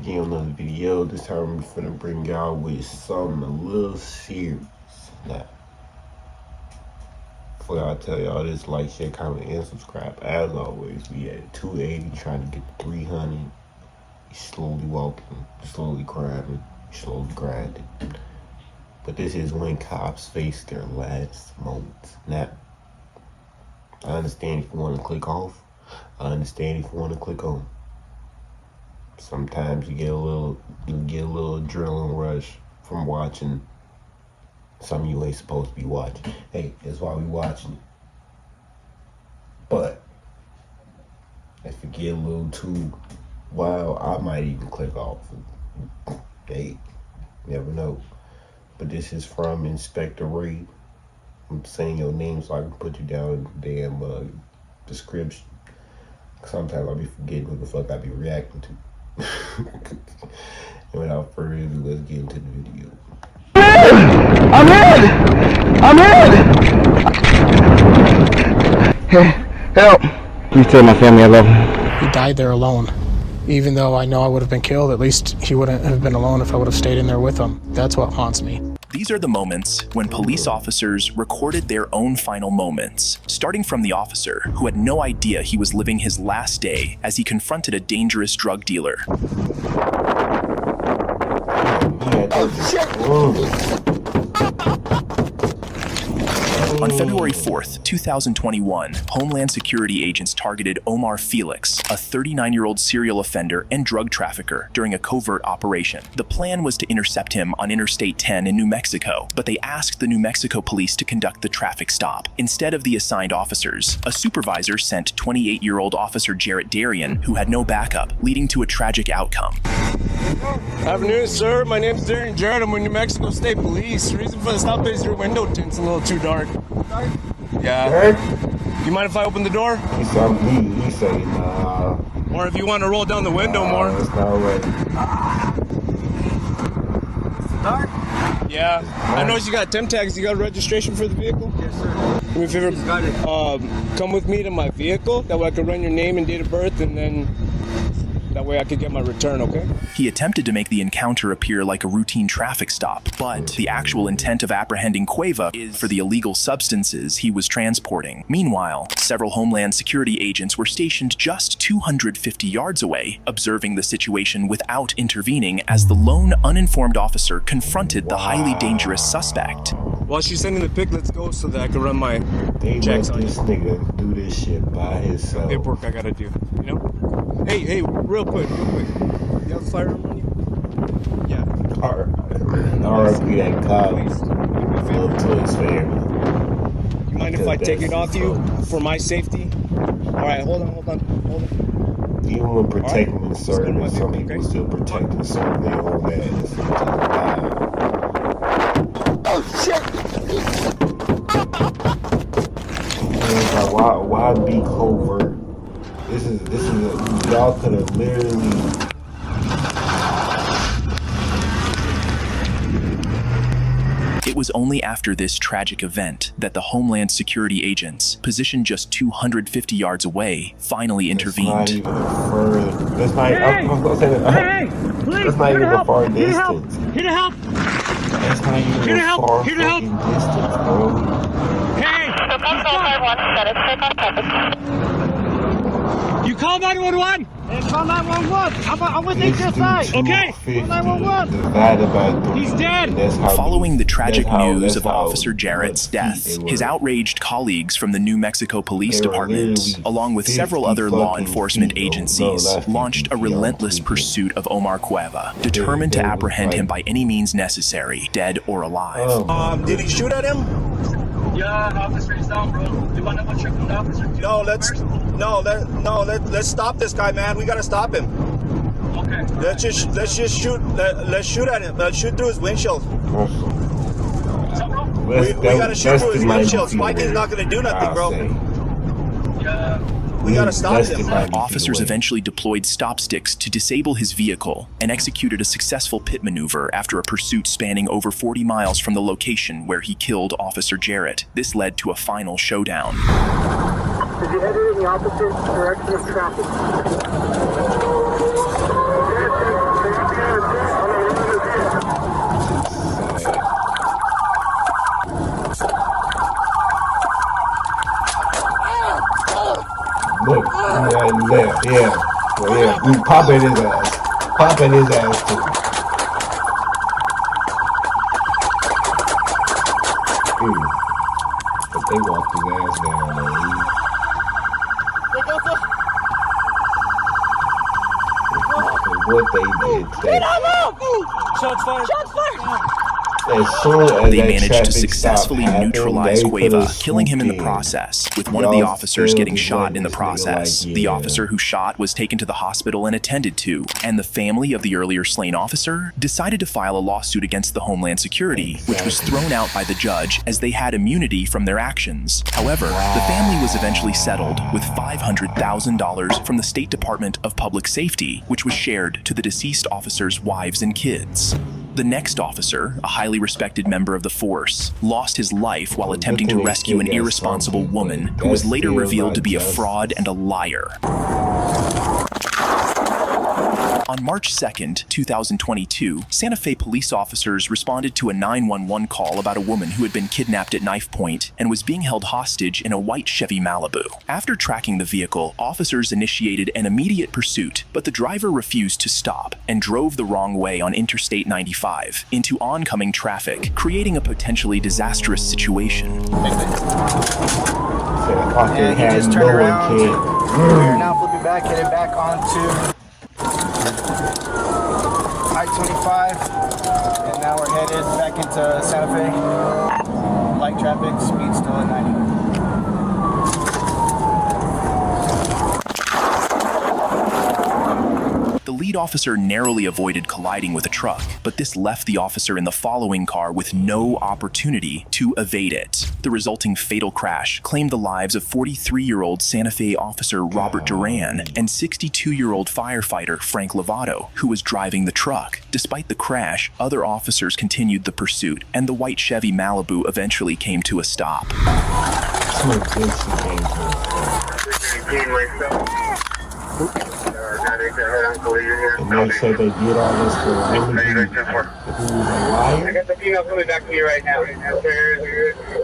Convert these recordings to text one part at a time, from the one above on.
again with another video. This time I'm finna bring y'all with something a little serious. Now, before I tell y'all this, like, share, comment, and subscribe. As always, we at 280 trying to get to 300. We slowly walking, slowly climbing, slowly grinding. But this is when cops face their last moments. Now, I understand if you want to click off. I understand if you want to click on. Sometimes you get a little adrenaline rush from watching something you ain't supposed to be watching. Hey, that's why we watching. But if it get a little too wild, I might even click off. Hey, never know. But this is from Inspector Ray. I'm saying your name so I can put you down in the damn description. Sometimes I'll be forgetting what the fuck I be reacting to. And without further ado, let's get into the video. I'm in! Help! Please tell my family I love them. He died there alone. Even though I know I would have been killed, at least he wouldn't have been alone if I would have stayed in there with him. That's what haunts me. These are the moments when police officers recorded their own final moments, starting from the officer who had no idea he was living his last day as he confronted a dangerous drug dealer. On February 4th, 2021, Homeland Security agents targeted Omar Felix, a 39-year-old serial offender and drug trafficker, during a covert operation. The plan was to intercept him on Interstate 10 in New Mexico, but they asked the New Mexico police to conduct the traffic stop. Instead of the assigned officers, a supervisor sent 28-year-old Officer Jarrett Darien, who had no backup, leading to a tragic outcome. Afternoon, sir. My name's Darren Jarrett. I'm with New Mexico State Police. The reason for the stop is your window tint's a little too dark. Yeah. You mind if I open the door? He saying, nah. Or if you want to roll down the window more. It's not right. Dark? Yeah. I noticed you got temp tags. You got registration for the vehicle? Yes, sir. Do me a favor. Got it. Come with me to my vehicle. That way I can run your name and date of birth, and then that way I could get my return, okay? He attempted to make the encounter appear like a routine traffic stop, but the actual intent of apprehending Cueva is for the illegal substances he was transporting. Meanwhile, several Homeland Security agents were stationed just 250 yards away, observing the situation without intervening as the lone uninformed officer confronted the highly dangerous suspect. While she's sending the pic, let's go so that I can run my checks on this nigga do this shit by himself. Paperwork I gotta do, you know? Hey, real quick. You have a firearm on you? Yeah. RFP that cop. Little toys for him. You mind if I take it off you for my safety? Alright, hold on. You want to protect them in certain, but some people still protect them certain. They hold that at the same time. Oh shit! Why be covert? This is y'all could have literally. It was only after this tragic event that the Homeland Security agents, positioned just 250 yards away, finally intervened. That's not even the far distance. Here to help! That's not even the far fucking distance, bro. Hey! You call 911? Hey, call 911. I'm with HSI. Okay. Call 911. He's dead. Following the tragic news of Officer Jarrett's death, his outraged colleagues from the New Mexico Police Department, along with several other law enforcement agencies, launched a relentless pursuit of Omar Cueva, determined to apprehend him by any means necessary, dead or alive. Did he shoot at him? Yeah, officer is down, bro. You want to go check on the officer? Let's stop this guy, man. We gotta stop him. Okay. Let's just shoot. Let's shoot at him. Let's shoot through his windshield. We gotta shoot through his windshield. Spiking's not gonna do nothing, bro. Yeah. We gotta stop him. Officers eventually deployed stop sticks to disable his vehicle and executed a successful pit maneuver after a pursuit spanning over 40 miles from the location where he killed Officer Jarrett. This led to a final showdown. Did you headed in the opposite direction of traffic? Look, yeah. Well, yeah, we popping his ass. Popping his ass too. But they walked his ass down though. What they did today. Shots fired. As soon as They that managed to traffic successfully stop happened, neutralize they Cueva, could've killing him in the swooped process, with one of the Y'all officers still getting just shot letting in the this nigga process. like, The yeah. officer who shot was taken to the hospital and attended to, and the family of the earlier slain officer decided to file a lawsuit against the Homeland Security, which was thrown out by the judge as they had immunity from their actions. However, the family was eventually settled with $500,000 from the State Department of Public Safety, which was shared to the deceased officers' wives and kids. The next officer, a highly respected member of the force, lost his life while attempting to rescue an irresponsible woman who was later revealed to be a fraud and a liar. On March 2nd, 2022, Santa Fe police officers responded to a 911 call about a woman who had been kidnapped at knife point and was being held hostage in a white Chevy Malibu. After tracking the vehicle, officers initiated an immediate pursuit, but the driver refused to stop and drove the wrong way on Interstate 95 into oncoming traffic, creating a potentially disastrous situation. And he just turned around. We're now flipping back, headed back onto I-25, and now we're headed back into Santa Fe. Light traffic, speed still at 90. The lead officer narrowly avoided colliding with a truck, but this left the officer in the following car with no opportunity to evade it. The resulting fatal crash claimed the lives of 43-year-old Santa Fe officer Robert Duran and 62-year-old firefighter Frank Lovato, who was driving the truck. Despite the crash, other officers continued the pursuit, and the white Chevy Malibu eventually came to a stop. And they said they did all this for a woman who was a liar. I got the female coming back to you right now.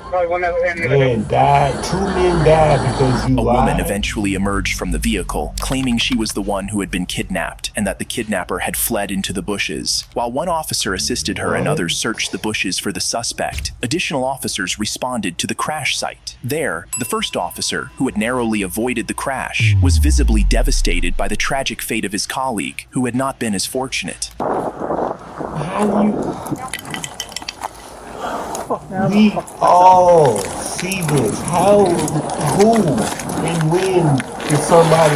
Probably one other hand. Man died. 2 men died because you A lied. woman eventually emerged from the vehicle, claiming she was the one who had been kidnapped and that the kidnapper had fled into the bushes. While one officer assisted her and others searched the bushes for the suspect, additional officers responded to the crash site. There, the first officer, who had narrowly avoided the crash, was visibly devastated by the tragic fate of his colleague, who had not been as fortunate. How do you... We all see this. How, who, and when did somebody...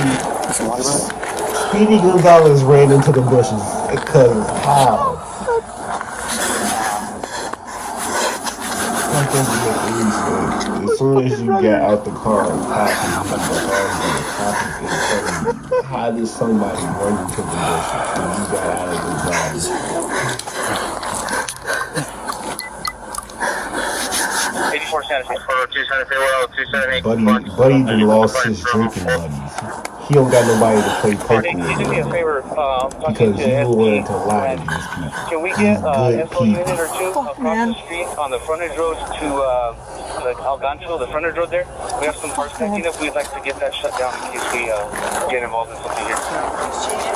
Speedy Gonzalez ran into the bushes. Because how? That doesn't make any sense. As soon as you get out the car and pop, how did somebody run into the bushes when you got out of the body? Buddy done lost his drinking buddies. He don't got nobody to play poker with. Can you do me a favor? Because you willing to lie to these people. Can we get SO unit or two across the street on the frontage road to the Algancho, the frontage road there? We have some parts connecting up. We'd like to get that shut down in case we get involved in something here.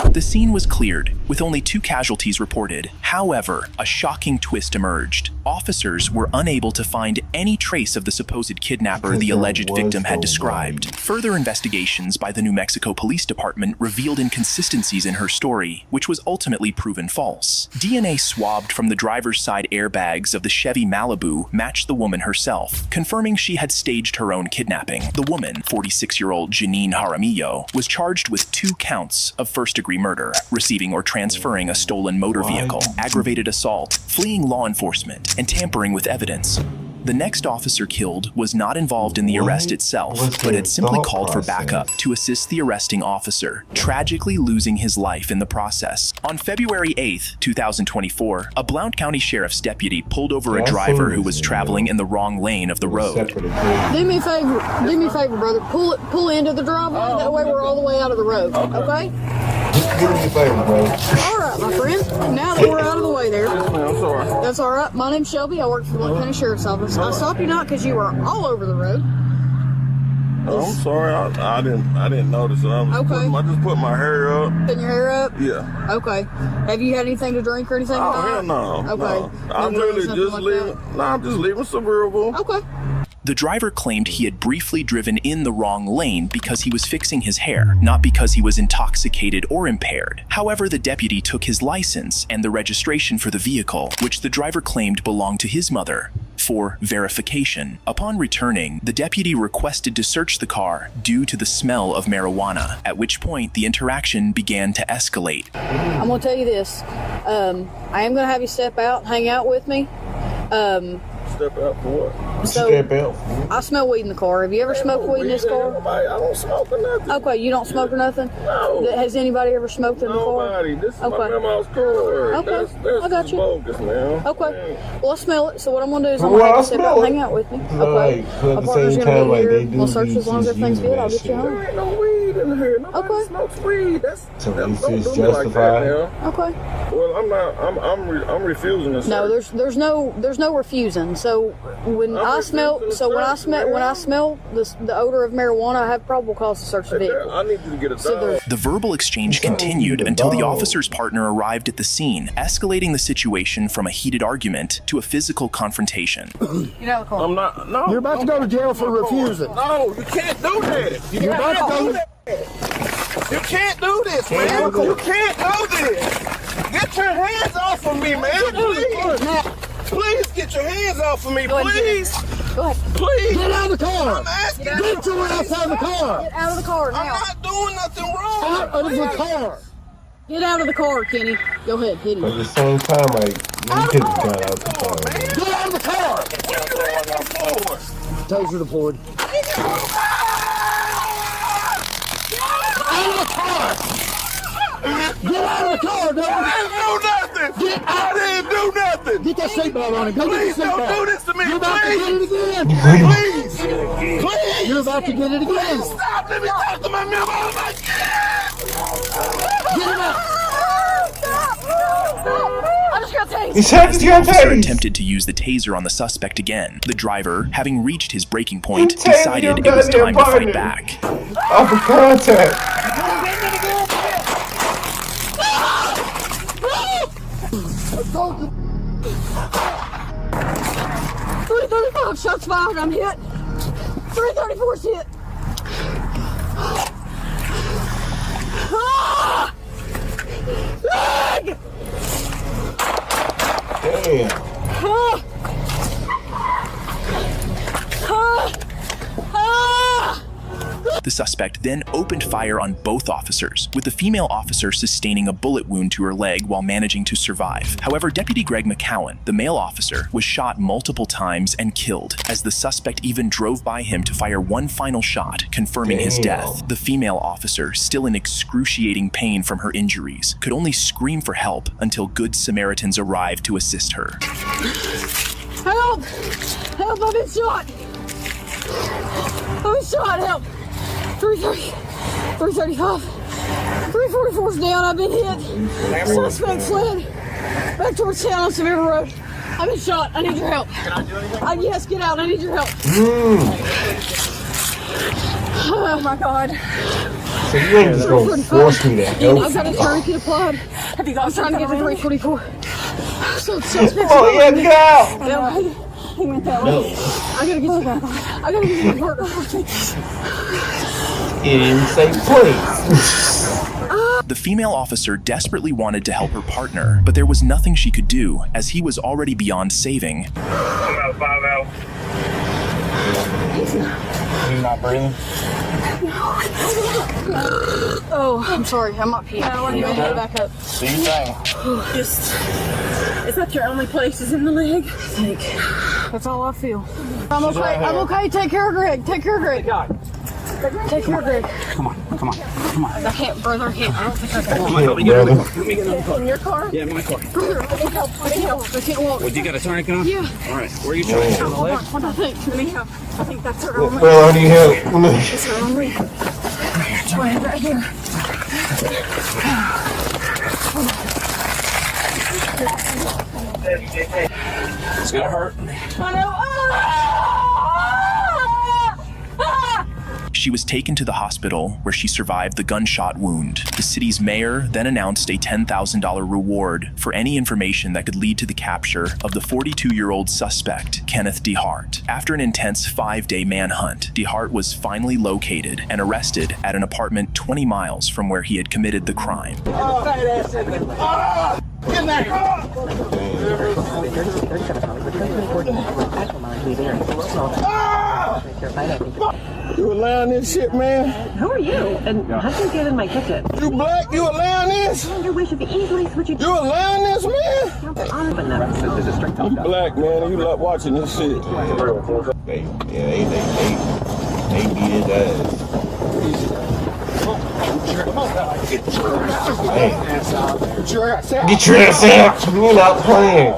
The scene was cleared, with only 2 casualties reported. However, a shocking twist emerged. Officers were unable to find any trace of the supposed kidnapper the alleged victim had described. Further investigations by the New Mexico Police Department revealed inconsistencies in her story, which was ultimately proven false. DNA swabbed from the driver's side airbags of the Chevy Malibu matched the woman herself, confirming she had staged her own kidnapping. The woman, 46-year-old Janine Jaramillo, was charged with 2 counts of first-degree murder, receiving or transferring a stolen motor vehicle, aggravated assault, fleeing law enforcement, and tampering with evidence. The next officer killed was not involved in the arrest itself, but had simply called for backup to assist the arresting officer, tragically losing his life in the process. On February 8th, 2024, a Blount County Sheriff's deputy pulled over a driver who was traveling in the wrong lane of the road. Do me a favor, brother. Pull into the driveway. That way we're all the way out of the road. Okay? Do me a favor, bro. All right, my friend. Now that we're out of the way there. That's all right. My name's Shelby. I work for the Blount County Sheriff's Office. I stopped you not because you were all over the road. I'm sorry. I didn't notice it. I just put my hair up. Putting your hair up? Yeah. Okay. Have you had anything to drink or anything? Oh, like hell no. Okay. No. I'm really just leaving. No, I'm just leaving Sevierville. Okay. The driver claimed he had briefly driven in the wrong lane because he was fixing his hair, not because he was intoxicated or impaired. However, the deputy took his license and the registration for the vehicle, which the driver claimed belonged to his mother, for verification. Upon returning, the deputy requested to search the car due to the smell of marijuana, at which point the interaction began to escalate. I'm going to tell you this. I am going to have you step out and hang out with me. Step out for what? So, Step out. I smell weed in the car. Have you ever smoked weed in this car? I don't smoke or nothing. Okay, you don't smoke or nothing? No. Has anybody ever smoked in the car? Nobody. This is Okay. my grandma's car. Okay, That's I got you. bogus, man. Okay. Well, I smell it. So what I'm going to do is I'm Well, going to I have you step out smell and it. hang out with me. Like, Okay. at My the partner's same going to time, be like, here. they do We'll search be as long as just everything's using good. I'll that get you shit. home. There ain't no weed in here. Nobody Okay. smokes weed. So don't it's do me like justified. that now. Okay. Well, I'm not. I'm refusing to No, search. there's no refusing. So when I smell the odor of marijuana, I have probable cause to search the vehicle. I need you to get a So dog. there's The verbal exchange continued until the officer's partner arrived at the scene, escalating the situation from a heated argument to a physical confrontation. Get out of the car. I'm not. No. You're about to go to jail for refusing. No, you can't do that. You're about to go. You can't do this, man. You can't do this. Get your hands off of me, man. Please. Please get your hands off of me, please. Go ahead. Please. Get out of the car. I'm asking. Get your ass out of the car. Get out of the car now. I'm not doing nothing wrong. Out of the car. Get out of the car, Kenny. Go ahead, hit But him. at the same time, like, you could have got out the car. Get out of the car. What you doing that for? Taser deployed. Out of the car. Get out of the car, I dog. didn't do nothing. Get out. I didn't do nothing. Get that seatbelt on him. Go Please get the seatbelt. don't do this to me, You're about to get it please. again. Please. Please. You're about to get it again. Stop. Let me talk to my mom. Oh my God. Get him out. I just got tased. He's had As to the get officer tased. attempted to use the taser on the suspect again, the driver, having reached his breaking point, You tased decided your it was goddamn time to fight partner. back. Off of contact. I told you. 335 shots fired. I'm hit. 334's hit. Ah! Leg! Damn. Ah! Ah! Ah! The suspect then opened fire on both officers, with the female officer sustaining a bullet wound to her leg while managing to survive. However, Deputy Greg McCowan, the male officer, was shot multiple times and killed, as the suspect even drove by him to fire one final shot, confirming his death. The female officer, still in excruciating pain from her injuries, could only scream for help until good Samaritans arrived to assist her. Help! Help! I've been shot! I've been shot! Help! 330, 335, 344's down. I've been hit. Suspect fled back towards town on Sevierville Road. I've been shot. I need your help. Can I do anything? Yes, get out. I need your help. Oh my God. So you ain't just gonna force me to help I've got a tourniquet applied. Have you got I'm trying to get to 344. So suspect's Oh, yeah, get out! Yeah, he went that way. I gotta get you. I gotta get you my partner. In the same place. The female officer desperately wanted to help her partner, but there was nothing she could do, as he was already beyond saving. You're not breathing? Oh, I'm sorry. I'm up here. No, I'm gonna get back up. Do you think? Is that your only place is in the leg? That's all I feel. I'm okay. I'm okay. Take care of Greg. Take care of Greg. Take care of Greg. Come on. I can't, brother. I can't. I don't think I can. Come on, help me get in the car. Let me get in the car. In your car? Yeah, my car. Brother, I need help. I need help. I can't walk. Well, you got a tourniquet on? Yeah. All right. Where are you trying? On the leg? Hold on. Let me help. I think that's her only. Well, I need help. It's her only. Right here. It's gonna hurt. I know. She was taken to the hospital where she survived the gunshot wound. The city's mayor then announced a $10,000 reward for any information that could lead to the capture of the 42-year-old suspect, Kenneth DeHart. After an intense 5-day manhunt, DeHart was finally located and arrested at an apartment 20 miles from where he had committed the crime. You allowing this shit, man? Who are you? And how'd you get in my kitchen? You black? You allowing this? Your wish would be easily switching. You allowing this, man? You black, man, and you love watching this shit. They beat his ass. Get your ass out! You're not playing.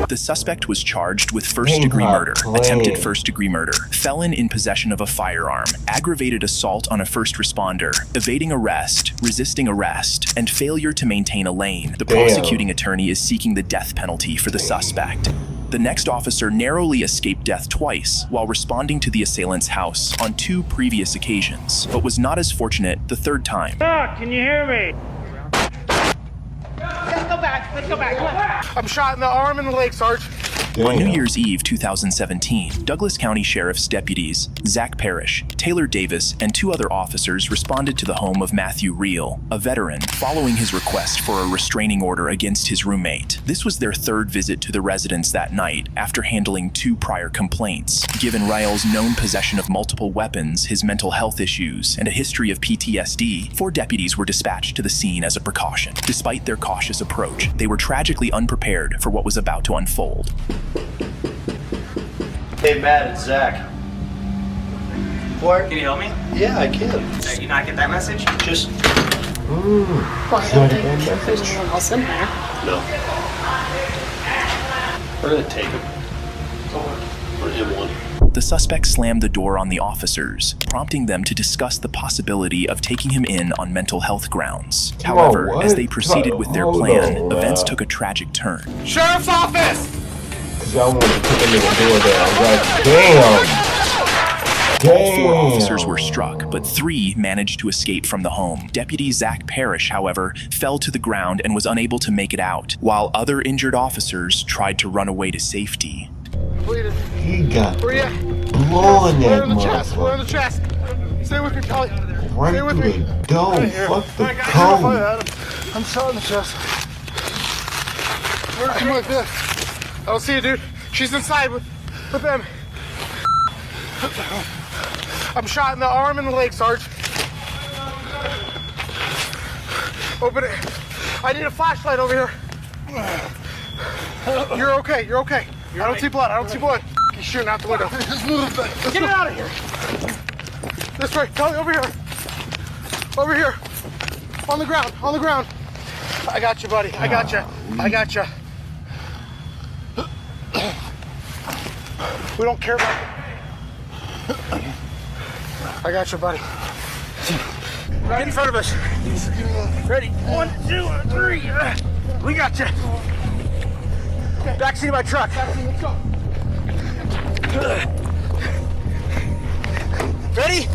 The suspect was charged with first-degree murder, attempted first-degree murder, felon in possession of a firearm, aggravated assault on a first responder, evading arrest, resisting arrest, and failure to maintain a lane. The prosecuting attorney is seeking the death penalty for the suspect. The next officer narrowly escaped death twice while responding to the assailant's house on 2 previous occasions, but was not as fortunate the third time. Can you hear me? Let's go back. I'm shot in the arm and the leg, Sarge. On New Year's Eve 2017, Douglas County Sheriff's deputies Zach Parrish, Taylor Davis, and 2 other officers responded to the home of Matthew Reel, a veteran, following his request for a restraining order against his roommate. This was their 3rd visit to the residence that night after handling 2 prior complaints. Given Reel's known possession of multiple weapons, his mental health issues, and a history of PTSD, 4 deputies were dispatched to the scene as a precaution. Despite their cautious approach, they were tragically unprepared for what was about to unfold. Hey Matt, it's Zach. What? Can you help me? Yeah, I can. Did you not get that message? Just... Well, I don't think there's anyone else in there. No. We're gonna take him. Or him one. The suspect slammed the door on the officers, prompting them to discuss the possibility of taking him in on mental health grounds. However, as they proceeded with their plan, events took a tragic turn. Sheriff's office! Y'all want to put them in the door there. I'm like, damn. All 4 officers were struck, but 3 managed to escape from the home. Deputy Zach Parrish, however, fell to the ground and was unable to make it out, while other injured officers tried to run away to safety. He got Where you? blowing that in the chest. We're in the motherfucker. chest. Stay with me, Charlie. Right Stay with through me. the door. Fuck the I'm code. shot in the chest. Come like this. I don't see you, dude. She's inside with them. I'm shot in the arm and the leg, Sarge. Open it. I need a flashlight over here. You're okay. You're okay. I don't see blood. I don't see blood. He's shooting out the window. Let's get it out of here. This way. Kelly, over here. Over here. On the ground. On the ground. I got you, buddy. I got you. I got you. We don't care about it. I got you, buddy. Right in front of us. Ready? 1, 2, 3. We got you. Backseat of my truck. Let's go. Ready?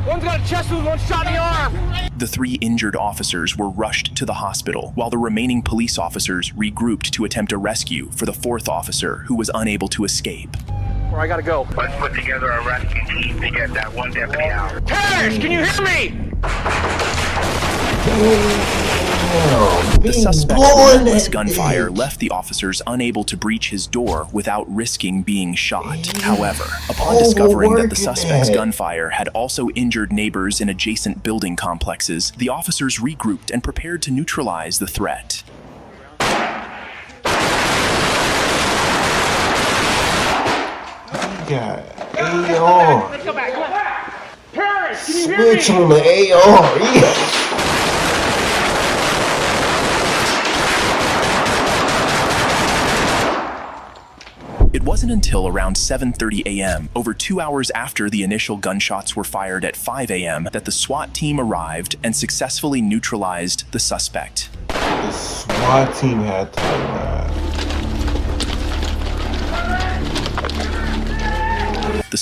One's got a chest wound, one shot in the arm. The 3 injured officers were rushed to the hospital, while the remaining police officers regrouped to attempt a rescue for the 4th officer, who was unable to escape. Where I gotta go. Let's put together a rescue team to get that one deputy out. Parrish, can you hear me? The suspect's relentless gunfire left the officers unable to breach his door without risking being shot. However, upon discovering that the suspect's gunfire had also injured neighbors in adjacent building complexes, the officers regrouped and prepared to neutralize the threat. Got AR. Let's go back. Come on. Parrish, can you hear me? Switch on the AR. Yeah. It wasn't until around 7:30 a.m., over 2 hours after the initial gunshots were fired at 5 a.m., that the SWAT team arrived and successfully neutralized the suspect. The SWAT team had to arrive.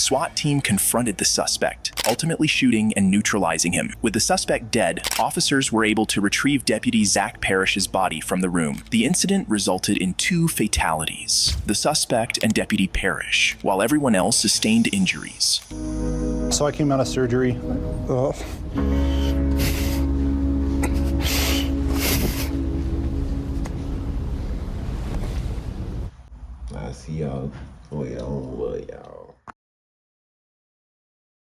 SWAT team confronted the suspect, ultimately shooting and neutralizing him. With the suspect dead, officers were able to retrieve Deputy Zach Parrish's body from the room. The incident resulted in 2 fatalities, the suspect and Deputy Parrish, while everyone else sustained injuries. So I came out of surgery. I see y'all. Wait, I don't love y'all.